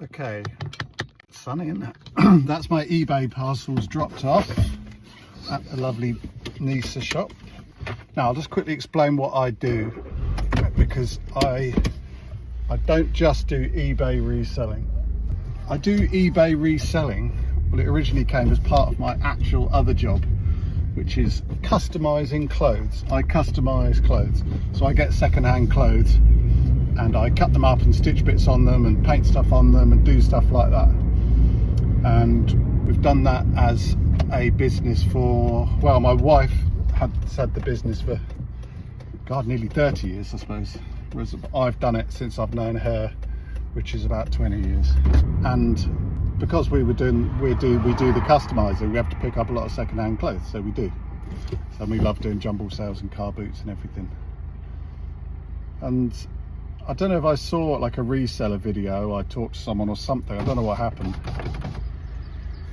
Okay, sunny, isn't it? That's my eBay parcels dropped off at the lovely Nisa shop. Now I'll just quickly explain what I do, because I don't just do eBay reselling. I do eBay reselling. Well, it originally came as part of my actual other job, which is customizing clothes. I customize clothes, so I get second-hand clothes and I cut them up and stitch bits on them and paint stuff on them and do stuff like that. And we've done that as a business for, well, my wife has had the business for, God, nearly 30 years, I suppose. Whereas I've done it since I've known her, which is about 20 years. And because we do the customizing, we have to pick up a lot of second-hand clothes, so we do. And we love doing jumble sales and car boots and everything. And I don't know if I saw like a reseller video, I talked to someone or something, I don't know what happened.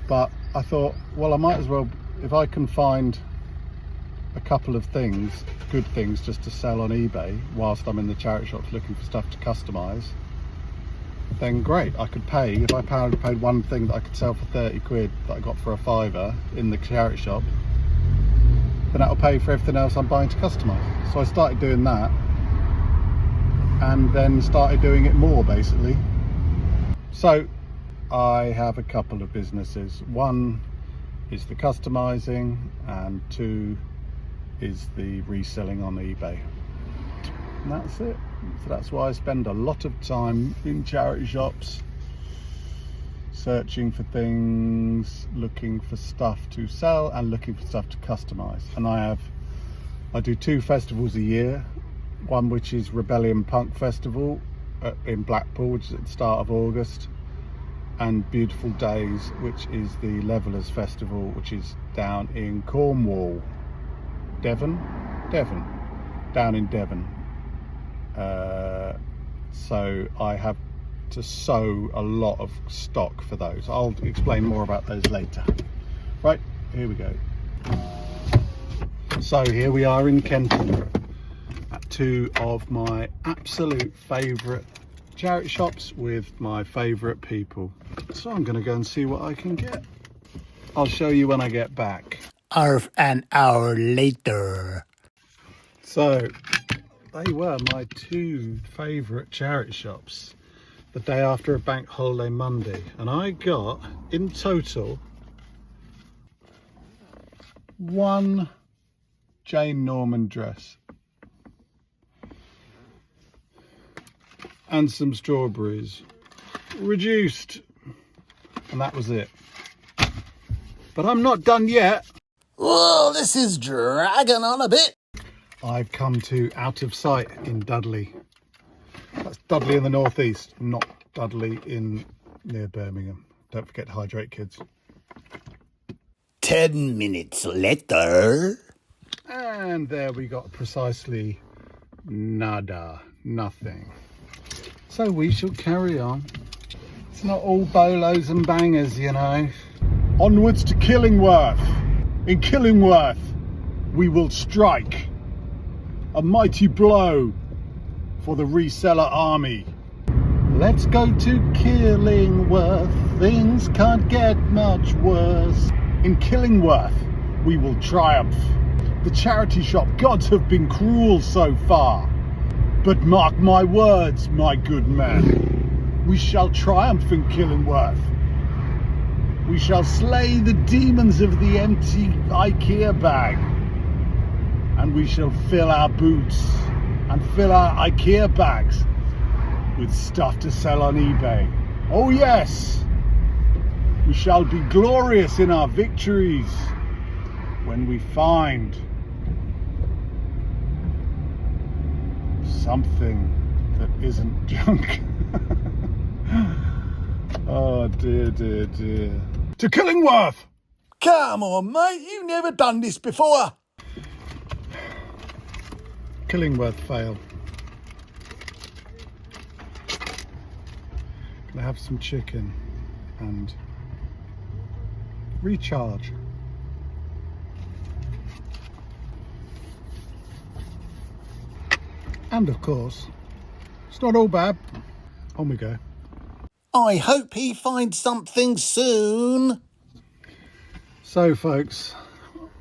But I thought, well, I might as well, if I can find a couple of things, good things just to sell on eBay whilst I'm in the charity shops looking for stuff to customize, then great. I could pay, if I paid one thing that I could sell for 30 quid that I got for a £5 in the charity shop, then that'll pay for everything else I'm buying to customize. So I started doing that, and then started doing it more, basically. So I have a couple of businesses. One is the customizing, and two is the reselling on eBay. And that's it. So that's why I spend a lot of time in charity shops, searching for things, looking for stuff to sell and looking for stuff to customize. And I do 2 festivals a year. One which is Rebellion Punk Festival in Blackpool, which is at the start of August, and Beautiful Days, which is the Levellers Festival, which is down in Cornwall. Devon, down in Devon. So I have to sow a lot of stock for those. I'll explain more about those later. Right, here we go. So here we are in Kenton at 2 of my absolute favourite charity shops with my favourite people. So I'm going to go and see what I can get. I'll show you when I get back. Half an hour later. So they were my 2 favourite charity shops the day after a bank holiday Monday, and I got in total 1 Jane Norman dress and some strawberries, reduced, and that was it. But I'm not done yet. Whoa, this is dragging on a bit. I've come to Out of Sight in Dudley. That's Dudley in the northeast, not Dudley near Birmingham. Don't forget to hydrate, kids. 10 minutes later. And there we got precisely nada, nothing. So we shall carry on. It's not all bolos and bangers, you know. Onwards to Killingworth. In Killingworth, we will strike a mighty blow for the reseller army. Let's go to Killingworth. Things can't get much worse. In Killingworth, we will triumph. The charity shop gods have been cruel so far. But mark my words, my good man. We shall triumph in Killingworth. We shall slay the demons of the empty IKEA bag. And we shall fill our boots and fill our IKEA bags with stuff to sell on eBay. Oh yes! We shall be glorious in our victories when we find something that isn't junk. Oh dear, dear, dear. To Killingworth! Come on, mate, you've never done this before. Killingworth fail. Gonna have some chicken and recharge. And of course, it's not all bad. On we go. I hope he finds something soon. So folks,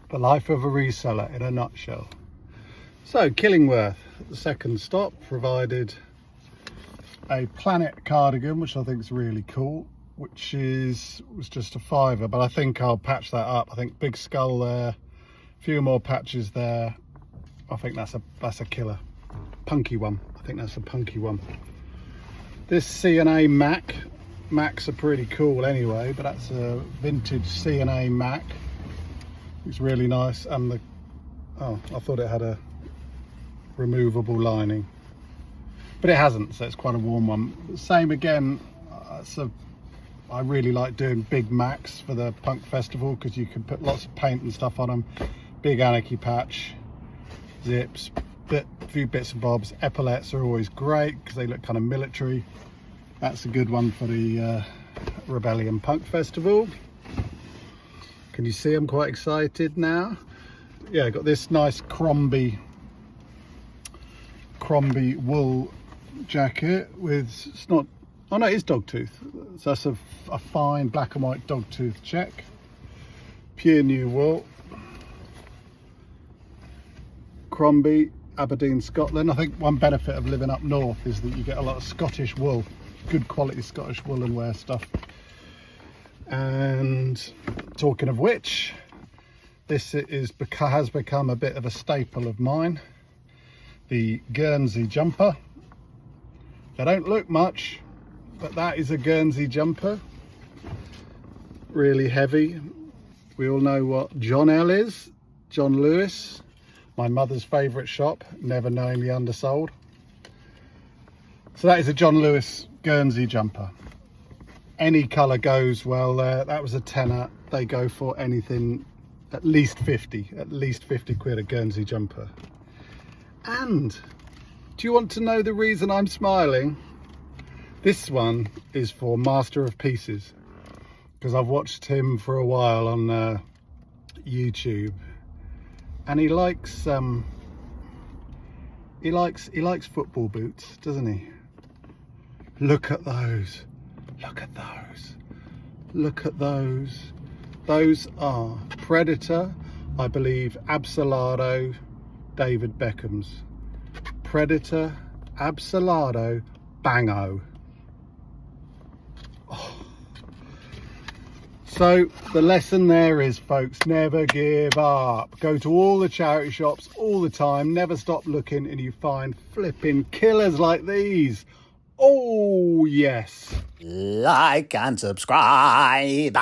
the life of a reseller in a nutshell. So Killingworth, the second stop, provided a Planet cardigan, which I think is really cool, which was just a £5, but I think I'll patch that up. I think big skull there, a few more patches there. I think that's a killer. Punky one. I think that's a punky one. This C&A Macs are pretty cool anyway, but that's a vintage C&A Mac. It's really nice, and I thought it had a removable lining, but it hasn't, so it's quite a warm one. Same again, I really like doing big Macs for the punk festival because you can put lots of paint and stuff on them. Big Anarchy patch, zips, a few bits and bobs. Epaulettes are always great because they look kind of military. That's a good one for the Rebellion Punk Festival. Can you see I'm quite excited now? Yeah, I got this nice Crombie wool jacket with, it's not, oh no, it is dogtooth. So that's a fine black and white dogtooth check. Pure new wool. Crombie, Aberdeen, Scotland. I think one benefit of living up north is that you get a lot of Scottish wool, good quality Scottish woolen wear stuff. And talking of which, this has become a bit of a staple of mine. The Guernsey jumper. They don't look much, but that is a Guernsey jumper. Really heavy. We all know what John L is. John Lewis. My mother's favourite shop, never knowingly undersold. So that is a John Lewis Guernsey jumper. Any colour goes well there. That was a tenner. They go for anything, at least 50 quid a Guernsey jumper. And do you want to know the reason I'm smiling? This one is for Master of Pieces, because I've watched him for a while on YouTube. And he likes football boots, doesn't he? Look at those. Look at those. Look at those. Those are Predator, I believe, Absolado, David Beckham's. Predator, Absolado, Bango. So the lesson there is, folks, never give up. Go to all the charity shops all the time, never stop looking, and you find flipping killers like these. Oh yes. Like and subscribe.